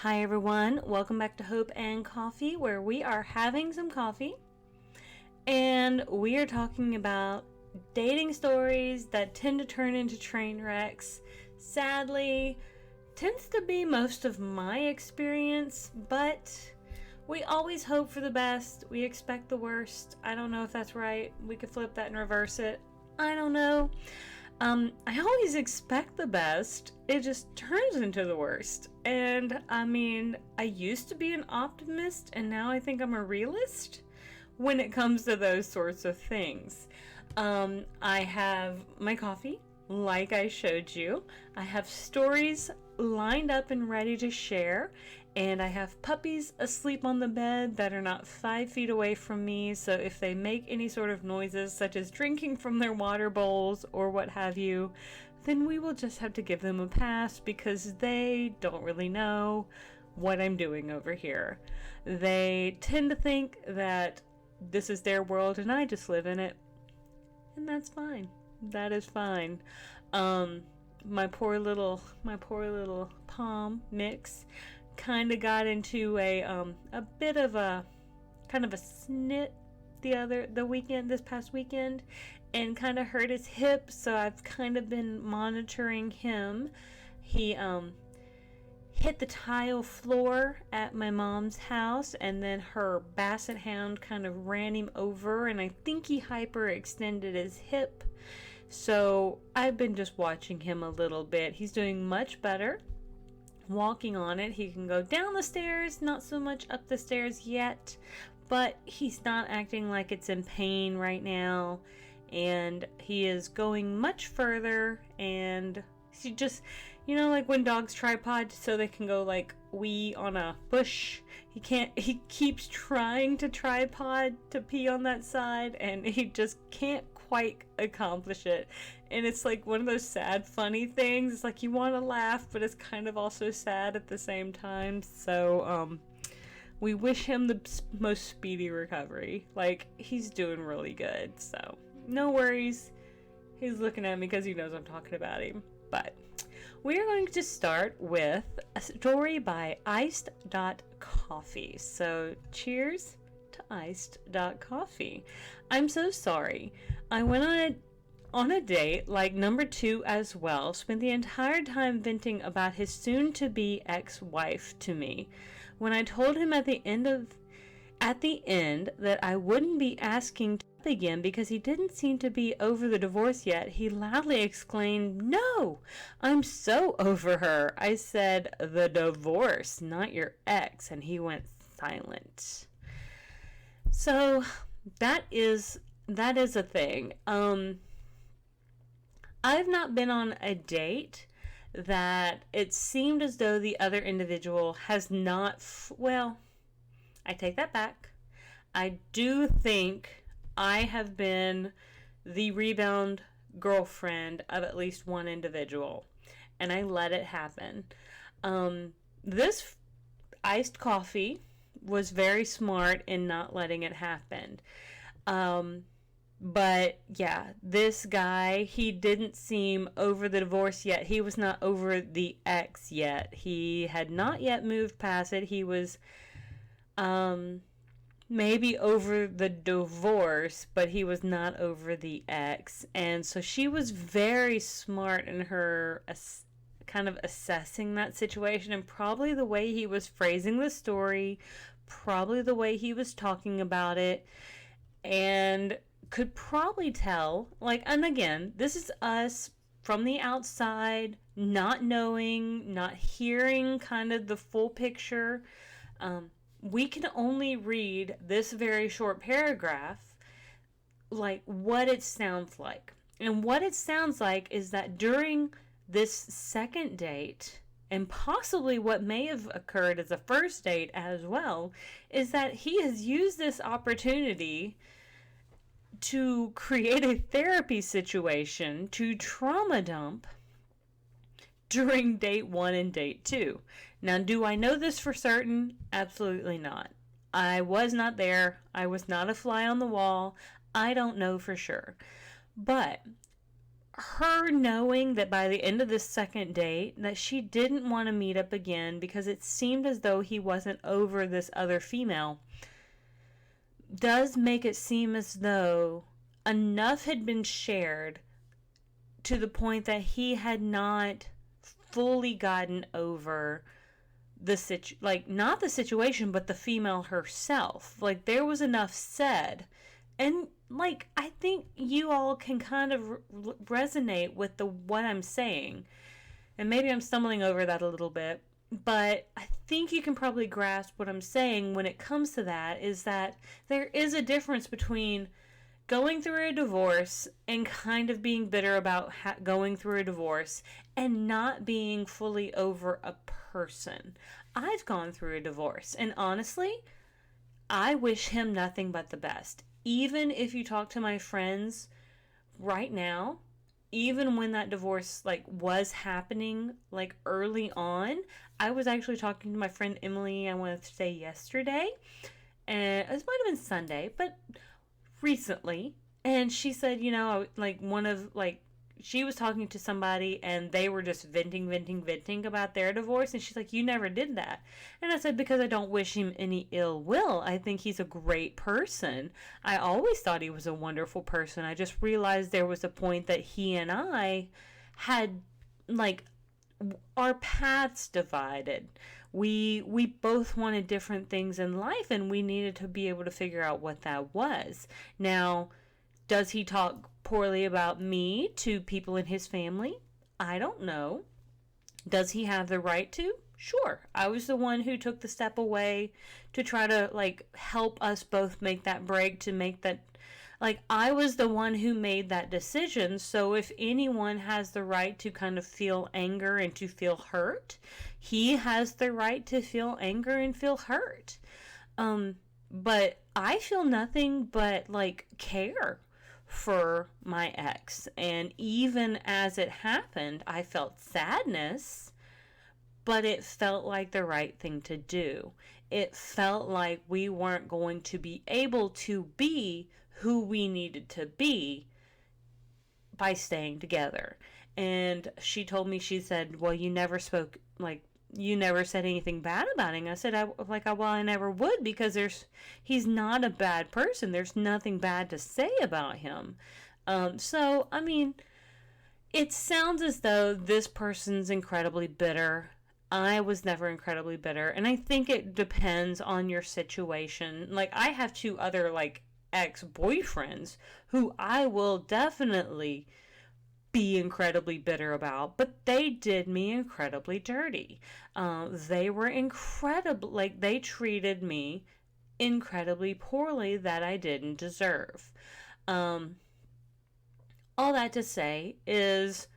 Hi everyone, welcome back to Hope and Coffee, where we are having some coffee and we are talking about dating stories that tend to turn into train wrecks. Sadly, tends to be most of my experience, but we always hope for the best. We expect the worst. I don't know if that's right. We could flip that and reverse it. I don't know. I always expect the best. It just turns into the worst. And I used to be an optimist and now I think I'm a realist when it comes to those sorts of things. I have my coffee, like I showed you. I have stories lined up and ready to share. And I have puppies asleep on the bed that are not 5 feet away from me, so if they make any sort of noises, such as drinking from their water bowls or what have you, then we will just have to give them a pass because they don't really know what I'm doing over here. They tend to think that this is their world and I just live in it, and that's fine. That is fine. My poor little Pom Mix kind of got into a bit of a kind of a snit this past weekend, and kind of hurt his hip, so I've kind of been monitoring him. He hit the tile floor at my mom's house, and then her basset hound kind of ran him over, and I think he hyperextended his hip, so I've been just watching him a little bit. He's doing much better walking on it. He can go down the stairs, not so much up the stairs yet, but he's not acting like it's in pain right now, and he is going much further. And he just, like when dogs tripod so they can go like wee on a bush, he keeps trying to tripod to pee on that side, and he just can't quite accomplish it. And it's like one of those sad funny things. It's like you want to laugh, but it's kind of also sad at the same time. So we wish him the most speedy recovery. Like, he's doing really good, so no worries. He's looking at me because he knows I'm talking about him. But we are going to start with a story by iced.coffee. So cheers to iced.coffee. I'm so sorry. I went on a date, like number 2 as well, spent the entire time venting about his soon-to-be ex-wife to me. When I told him at the end that I wouldn't be asking to again because he didn't seem to be over the divorce yet, he loudly exclaimed, "No, I'm so over her." I said, "The divorce, not your ex," and he went silent. So that is a thing. I've not been on a date that it seemed as though the other individual has not, well, I take that back. I do think I have been the rebound girlfriend of at least one individual, and I let it happen. This iced coffee was very smart in not letting it happen. But yeah, this guy, he didn't seem over the divorce yet. He was not over the ex yet. He had not yet moved past it. He was maybe over the divorce, but he was not over the ex. And so she was very smart in her kind of assessing that situation, and probably the way he was phrasing the story, probably the way he was talking about it, and could probably tell, like, and again, this is us from the outside, not knowing, not hearing kind of the full picture. We can only read this very short paragraph, like what it sounds like. And what it sounds like is that during this second date, and possibly what may have occurred as a first date as well, is that he has used this opportunity to create a therapy situation to trauma dump during date 1 and date 2. Now, do I know this for certain? Absolutely not. I was not there. I was not a fly on the wall. I don't know for sure. But her knowing that by the end of this second date that she didn't want to meet up again because it seemed as though he wasn't over this other female does make it seem as though enough had been shared to the point that he had not fully gotten over not the situation, but the female herself. Like, there was enough said. And, like, I think you all can kind of resonate with what I'm saying. And maybe I'm stumbling over that a little bit. But I think you can probably grasp what I'm saying when it comes to that, is that there is a difference between going through a divorce and kind of being bitter about going through a divorce and not being fully over a person. I've gone through a divorce, and honestly, I wish him nothing but the best. Even if you talk to my friends right now, even when that divorce was happening early on, I was actually talking to my friend Emily, I want to say yesterday, and this might have been Sunday, but recently, and she said, she was talking to somebody and they were just venting about their divorce, and she's like, you never did that. And I said, because I don't wish him any ill will. I think he's a great person. I always thought he was a wonderful person. I just realized there was a point that he and I had our paths divided. We both wanted different things in life, and we needed to be able to figure out what that was. Now, does he talk poorly about me to people in his family? I don't know. Does he have the right to? Sure. I was the one who took the step away to try to help us both make that break, to make that I was the one who made that decision. So if anyone has the right to kind of feel anger and to feel hurt, he has the right to feel anger and feel hurt. But I feel nothing but care for my ex. And even as it happened, I felt sadness, but it felt like the right thing to do. It felt like we weren't going to be able to be who we needed to be by staying together. And she told me, she said, well, you never spoke, you never said anything bad about him. I said, well, I never would, because he's not a bad person. There's nothing bad to say about him. So, I mean, it sounds as though this person's incredibly bitter. I was never incredibly bitter. And I think it depends on your situation. I have two other, ex-boyfriends who I will definitely be incredibly bitter about, but they did me incredibly dirty. They were incredible, they treated me incredibly poorly that I didn't deserve. All that to say is,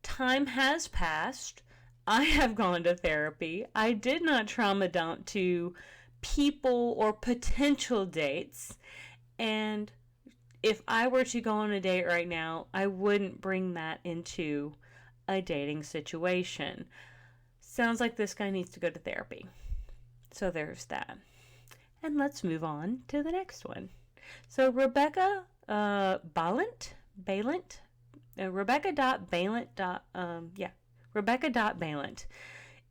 time has passed. I have gone to therapy. I did not trauma dump to people or potential dates. And if I were to go on a date right now, I wouldn't bring that into a dating situation. Sounds like this guy needs to go to therapy. So there's that. And let's move on to the next one. So Rebecca Balint. Rebecca.Balint.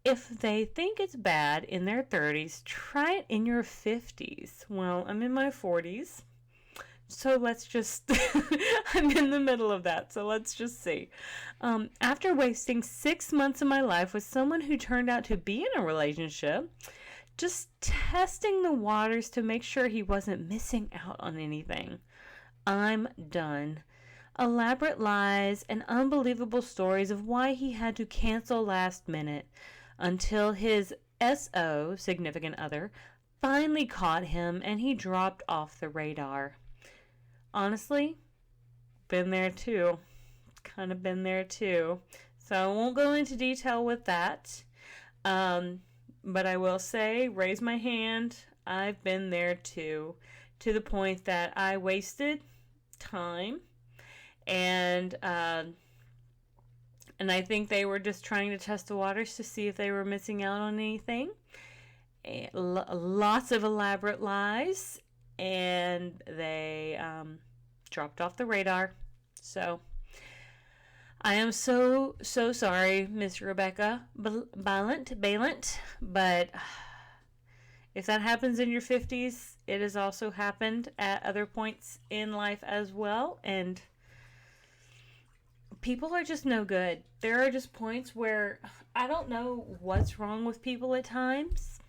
If they think it's bad in their 30s, try it in your 50s. Well, I'm in my 40s. So let's just, I'm in the middle of that, so let's just see. After wasting 6 months of my life with someone who turned out to be in a relationship, just testing the waters to make sure he wasn't missing out on anything, I'm done. Elaborate lies and unbelievable stories of why he had to cancel last minute until his SO, significant other, finally caught him and he dropped off the radar. Honestly, been there too. Kind of been there too. So I won't go into detail with that. But I will say, raise my hand, I've been there too. To the point that I wasted time. And I think they were just trying to test the waters to see if they were missing out on anything. Lots of elaborate lies. And they dropped off the radar. So I am so sorry, Miss Rebecca Ballant, but if that happens in your 50s, it has also happened at other points in life as well, and people are just no good. There are just points where I don't know what's wrong with people at times.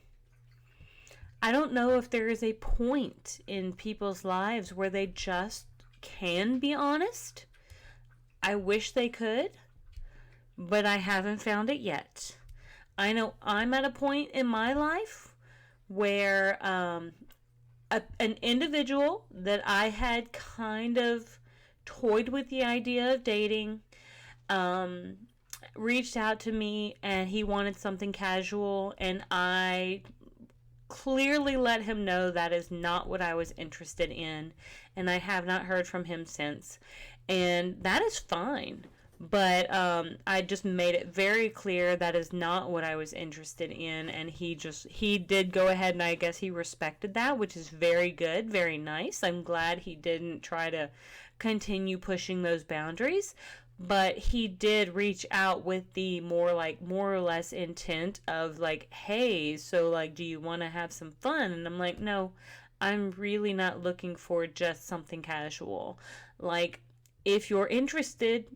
I don't know if there is a point in people's lives where they just can be honest. I wish they could, but I haven't found it yet. I know I'm at a point in my life where an individual that I had kind of toyed with the idea of dating reached out to me, and he wanted something casual, and I clearly let him know that is not what I was interested in, and I have not heard from him since, and that is fine. But I just made it very clear that is not what I was interested in, and he did go ahead, and I guess he respected that, which is very good, very nice. I'm glad he didn't try to continue pushing those boundaries, but he did reach out with the more or less intent of like, hey, so like, do you want to have some fun? And I'm like, no, I'm really not looking for just something casual. Like, if you're interested,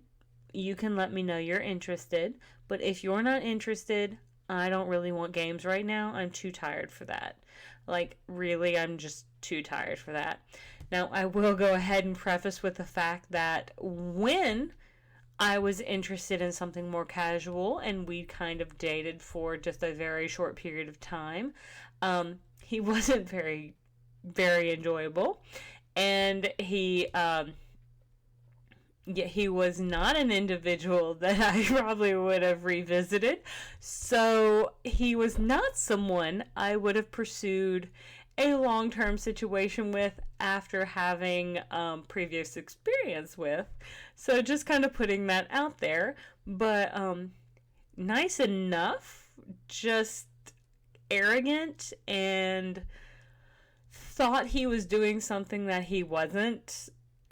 you can let me know you're interested, but if you're not interested, I don't really want games right now. I'm too tired for that. Like, really, I'm just too tired for that. Now, I will go ahead and preface with the fact that when I was interested in something more casual and we kind of dated for just a very short period of time, he wasn't very, very enjoyable, and he was not an individual that I probably would have revisited. So he was not someone I would have pursued a long-term situation with after having previous experience with. So just kind of putting that out there. But nice enough, just arrogant, and thought he was doing something that he wasn't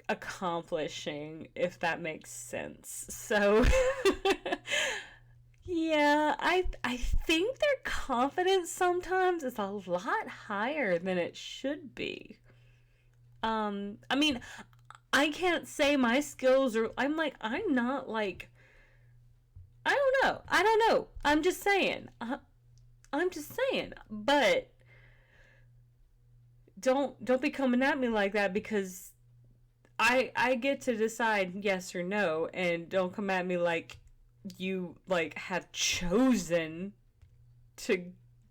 accomplishing, if that makes sense. So yeah, I think their confidence sometimes is a lot higher than it should be. I mean, I can't say my skills are, I'm not like, I don't know, I'm just saying, but don't be coming at me like that, because I get to decide yes or no, and don't come at me like you like have chosen to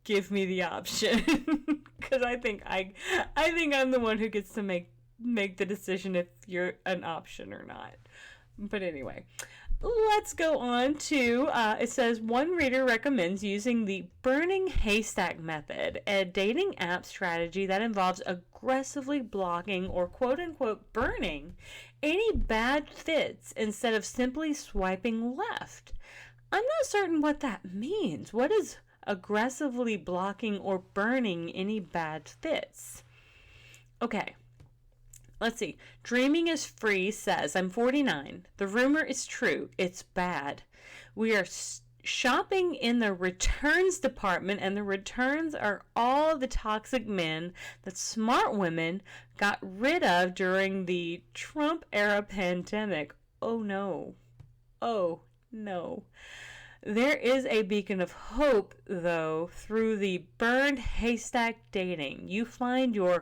give me the option, because I think I'm the one who gets to make the decision if you're an option or not. But anyway, let's go on to, it says, one reader recommends using the burning haystack method, a dating app strategy that involves aggressively blocking or quote-unquote burning any bad fits instead of simply swiping left. I'm not certain what that means. What is aggressively blocking or burning any bad fits? Okay. Let's see. Dreaming is Free says, I'm 49. The rumor is true. It's bad. We are shopping in the returns department, and the returns are all the toxic men that smart women got rid of during the Trump era pandemic. Oh no. Oh no. There is a beacon of hope, though, through the burned haystack dating. You find your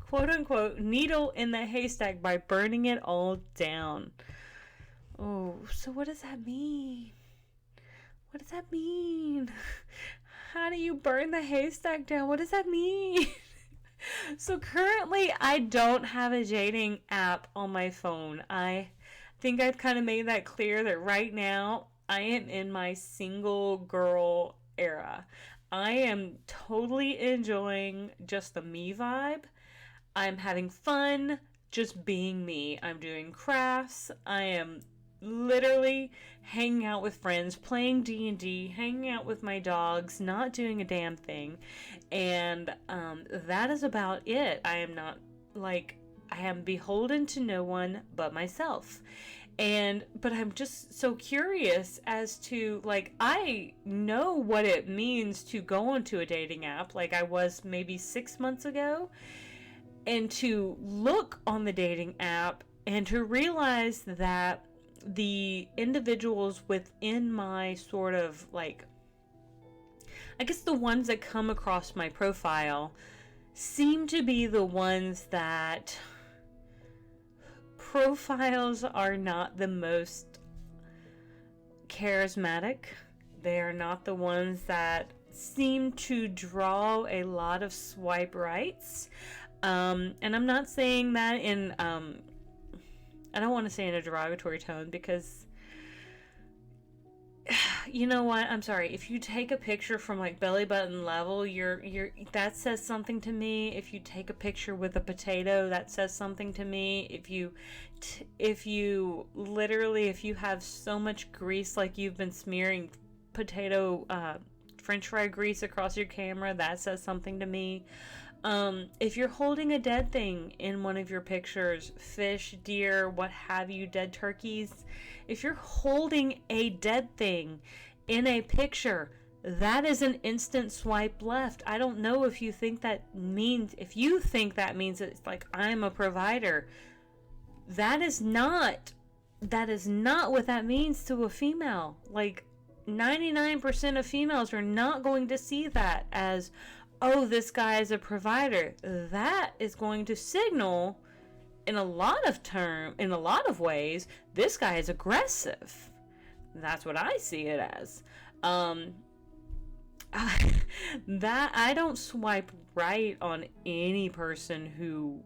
quote-unquote needle in the haystack by burning it all down. Oh, so what does that mean? What does that mean? How do you burn the haystack down? What does that mean? So currently, I don't have a dating app on my phone. I think I've kind of made that clear that right now I am in my single girl era. I am totally enjoying just the me vibe. I'm having fun just being me. I'm doing crafts. I am literally hanging out with friends, playing D&D, hanging out with my dogs, not doing a damn thing. And that is about it. I am not, like, I am beholden to no one but myself. But I'm just so curious as to, like, I know what it means to go onto a dating app, like I was maybe 6 months ago, and to look on the dating app and to realize that the individuals within my sort of, like, I guess the ones that come across my profile seem to be the ones that profiles are not the most charismatic. They are not the ones that seem to draw a lot of swipe rights. And I'm not saying that in, I don't want to say in a derogatory tone, because you know what? I'm sorry. If you take a picture from like belly button level, that says something to me. If you take a picture with a potato, that says something to me. If you have so much grease, like you've been smearing potato, French fry grease across your camera, that says something to me. If you're holding a dead thing in one of your pictures, fish, deer, what have you, dead turkeys, if you're holding a dead thing in a picture, that is an instant swipe left. I don't know if you think that means, it's like I'm a provider. That is not what that means to a female. Like 99% of females are not going to see that as, oh, this guy is a provider. That is going to signal, in a lot of ways, this guy is aggressive. That's what I see it as. That I don't swipe right on any person who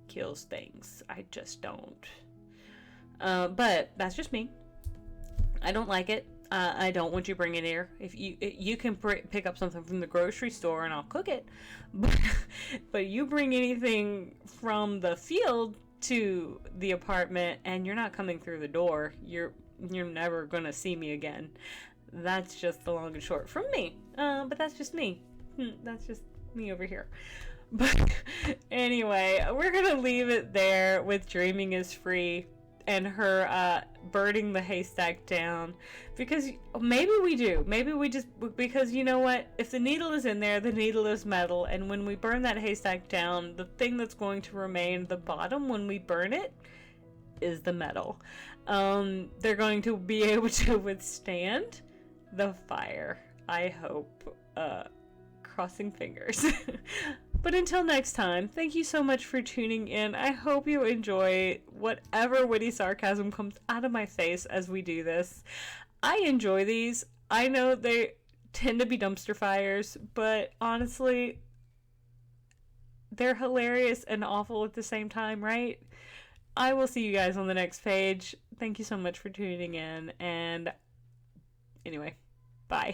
kills things. I just don't. But that's just me. I don't like it. I don't want you bringing it here. If you can pick up something from the grocery store and I'll cook it, but you bring anything from the field to the apartment and you're not coming through the door, you're never gonna see me again. That's just the long and short from me. But that's just me. That's just me over here. But anyway, we're gonna leave it there with Dreaming is Free and her burning the haystack down, because maybe we do. Maybe we just, because you know what? If the needle is in there, the needle is metal, and when we burn that haystack down, the thing that's going to remain the bottom when we burn it is the metal. They're going to be able to withstand the fire, I hope. Crossing fingers. But until next time, thank you so much for tuning in. I hope you enjoy whatever witty sarcasm comes out of my face as we do this. I enjoy these. I know they tend to be dumpster fires, but honestly, they're hilarious and awful at the same time, right? I will see you guys on the next page. Thank you so much for tuning in, and anyway, bye.